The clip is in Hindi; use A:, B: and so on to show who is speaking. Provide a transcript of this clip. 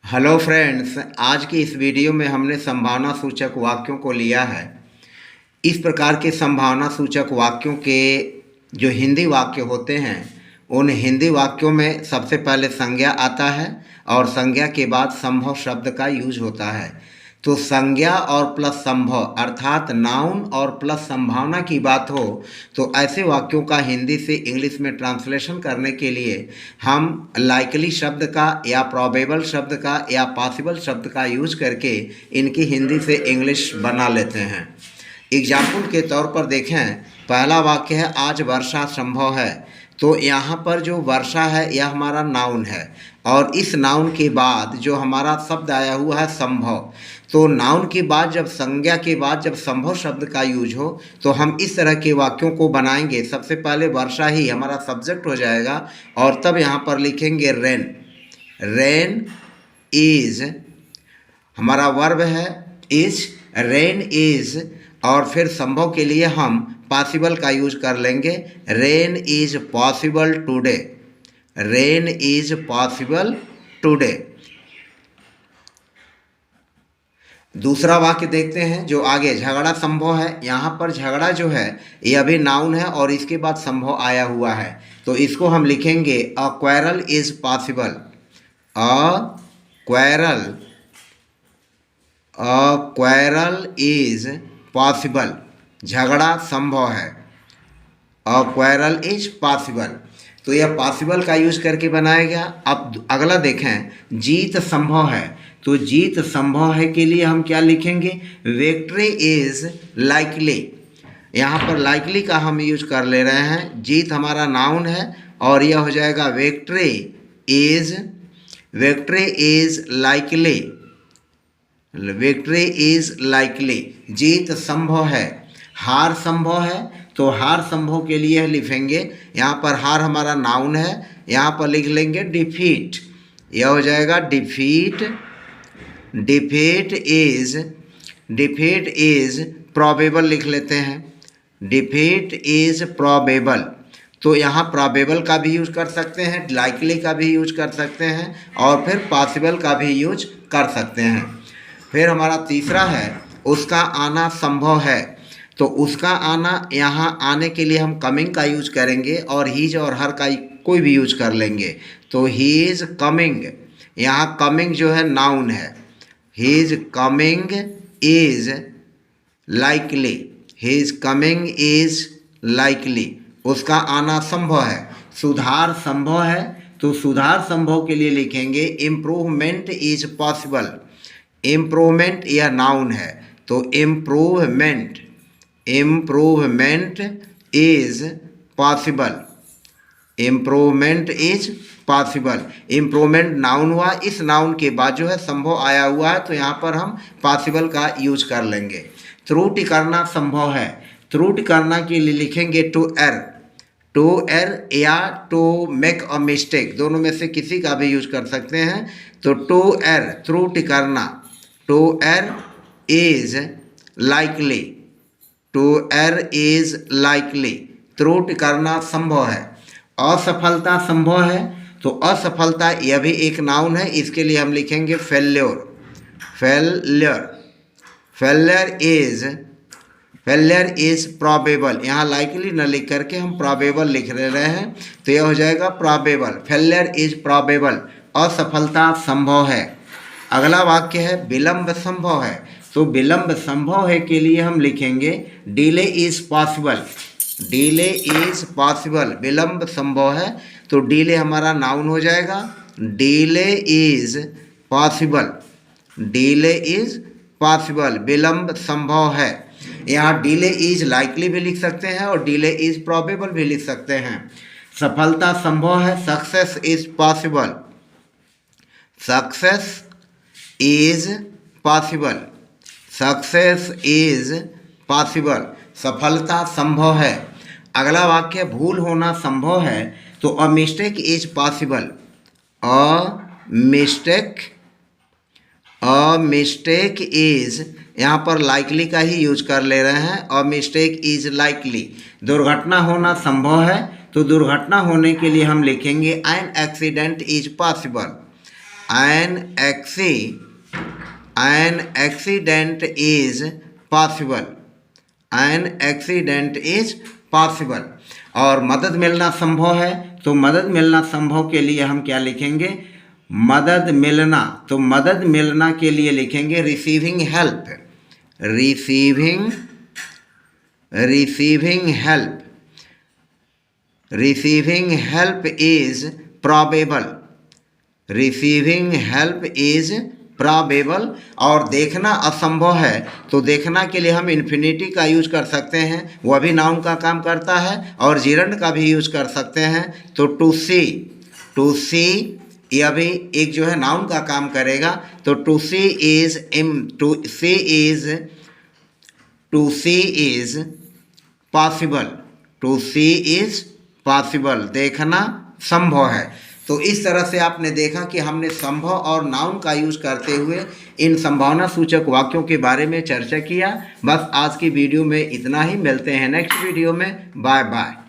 A: हेलो फ्रेंड्स, आज की इस वीडियो में हमने संभावना सूचक वाक्यों को लिया है। इस प्रकार के संभावना सूचक वाक्यों के जो हिंदी वाक्य होते हैं, उन हिंदी वाक्यों में सबसे पहले संज्ञा आता है और संज्ञा के बाद संभव शब्द का यूज होता है। तो संज्ञा और प्लस संभव अर्थात नाउन और प्लस संभावना की बात हो तो ऐसे वाक्यों का हिंदी से इंग्लिश में ट्रांसलेशन करने के लिए हम लाइकली शब्द का या प्रोबेबल शब्द का या पॉसिबल शब्द का यूज करके इनकी हिंदी से इंग्लिश बना लेते हैं। एग्जाम्पल के तौर पर देखें, पहला वाक्य है आज वर्षा संभव है। तो यहाँ पर जो वर्षा है यह हमारा नाउन है और इस नाउन के बाद जो हमारा शब्द आया हुआ है संभव। तो नाउन के बाद जब संज्ञा के बाद जब संभव शब्द का यूज हो तो हम इस तरह के वाक्यों को बनाएंगे। सबसे पहले वर्षा ही हमारा सब्जेक्ट हो जाएगा और तब यहाँ पर लिखेंगे रेन। रेन इज हमारा वर्ब है, इज, रेन इज, और फिर संभव के लिए हम पॉसिबल का यूज कर लेंगे। Rain is possible today. Rain is possible today. दूसरा वाक्य देखते हैं जो आगे, झगड़ा संभव है। यहाँ पर झगड़ा जो है यह भी नाउन है और इसके बाद संभव आया हुआ है, तो इसको हम लिखेंगे a quarrel is possible. A quarrel is possible, झगड़ा संभव है। अ क्वेरल इज पॉसिबल, तो यह पॉसिबल का यूज करके बनाया गया। अब अगला देखें, जीत संभव है। तो जीत संभव है के लिए हम क्या लिखेंगे, विक्ट्री इज लाइकली। यहाँ पर लाइकली का हम यूज कर ले रहे हैं। जीत हमारा नाउन है और यह हो जाएगा victory is likely. Victory is likely, जीत संभव है। हार संभव है, तो हार संभव के लिए लिखेंगे, यहाँ पर हार हमारा नाउन है, यहाँ पर लिख लेंगे डिफीट। यह हो जाएगा डिफीट। डिफीट इज प्रोबेबल लिख लेते हैं। डिफीट इज प्रोबेबल, तो यहाँ प्रोबेबल का भी यूज कर सकते हैं, लाइकली का भी यूज कर सकते हैं और फिर पॉसिबल का भी यूज कर सकते हैं। फिर हमारा तीसरा है, उसका आना संभव है। तो उसका आना, यहाँ आने के लिए हम कमिंग का यूज करेंगे और हीज और हर का कोई भी यूज कर लेंगे। तो ही इज कमिंग, यहाँ कमिंग जो है नाउन है। He is coming is likely. He is coming is likely, उसका आना संभव है। सुधार संभव है, तो सुधार संभव के लिए लिखेंगे इम्प्रूवमेंट इज पॉसिबल। इम्प्रूवमेंट यह नाउन है, तो improvement is possible. Improvement is possible, improvement noun हुआ, इस नाउन के बाद जो है संभव आया हुआ है, तो यहाँ पर हम पॉसिबल का यूज कर लेंगे। त्रुटि करना संभव है। त्रुटि करना के लिए लिखेंगे टू एर या टू मेक अ मिस्टेक, दोनों में से किसी का भी यूज कर सकते हैं। तो टू एर त्रुटि करना, टू एर इज लाइकली। टू एर इज लाइकली, त्रुटि करना संभव है। असफलता संभव है, तो असफलता यह भी एक नाउन है, इसके लिए हम लिखेंगे फेलियर इज प्रोबेबल। यहाँ लाइकली न लिख करके हम प्रोबेबल लिख रहे हैं, तो यह हो जाएगा प्रोबेबल। फेलियर इज प्रोबेबल, असफलता संभव है। अगला वाक्य है विलंब संभव है। तो विलंब संभव है के लिए हम लिखेंगे delay is possible. Delay is possible, विलंब संभव है, तो डिले हमारा नाउन हो जाएगा। Delay is possible. Delay is possible, विलंब संभव है। यहाँ डिले इज लाइकली भी लिख सकते हैं और डिले इज प्रोबेबल भी लिख सकते हैं। सफलता संभव है, success is possible. Success is possible. Success is possible, सफलता संभव है। अगला वाक्य भूल होना संभव है, तो a mistake is possible. A mistake is, यहाँ पर लाइकली का ही यूज कर ले रहे हैं। अ मिस्टेक इज लाइकली, दुर्घटना होना संभव है, तो दुर्घटना होने के लिए हम लिखेंगे an accident is possible. an accident is possible, an accident is possible। और मदद मिलना संभव है, तो मदद मिलना संभव के लिए हम क्या लिखेंगे, मदद मिलना, तो मदद मिलना के लिए लिखेंगे receiving help, receiving help, receiving help is probable, receiving help is probable. और देखना असंभव है, तो देखना के लिए हम इन्फिनिटी का यूज कर सकते हैं, वह भी नाउन का काम करता है, और जिरंड का भी यूज कर सकते हैं। तो टू सी यह भी एक जो है नाउन का काम करेगा। तो to see is possible, to see is possible, देखना संभव है। तो इस तरह से आपने देखा कि हमने संभव और नाउन का यूज करते हुए इन संभावना सूचक वाक्यों के बारे में चर्चा किया। बस आज की वीडियो में इतना ही, मिलते हैं नेक्स्ट वीडियो में, बाय बाय।